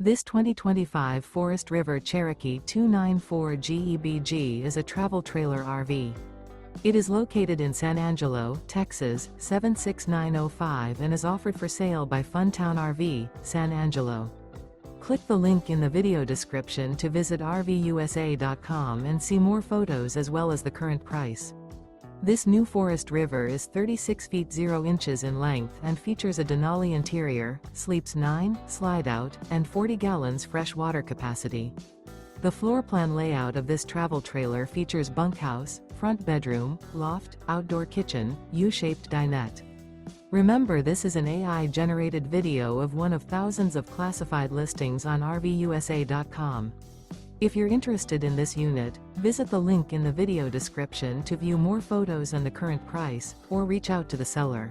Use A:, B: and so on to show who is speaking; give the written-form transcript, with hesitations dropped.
A: This 2025 Forest River Cherokee 294 GEBG is a travel trailer RV. It is located in San Angelo, Texas, 76905 and is offered for sale by Funtown RV, San Angelo. Click the link in the video description to visit RVUSA.com and see more photos as well as the current price. This new Forest River is 36 feet 0 inches in length and features a DENALI interior, sleeps 9, slide-out, and 40 gallons fresh water capacity. The floor plan layout of this travel trailer features bunkhouse, front bedroom, loft, outdoor kitchen, U-shaped dinette. Remember, this is an AI-generated video of one of thousands of classified listings on RVUSA.com. If you're interested in this unit, visit the link in the video description to view more photos and the current price, or reach out to the seller.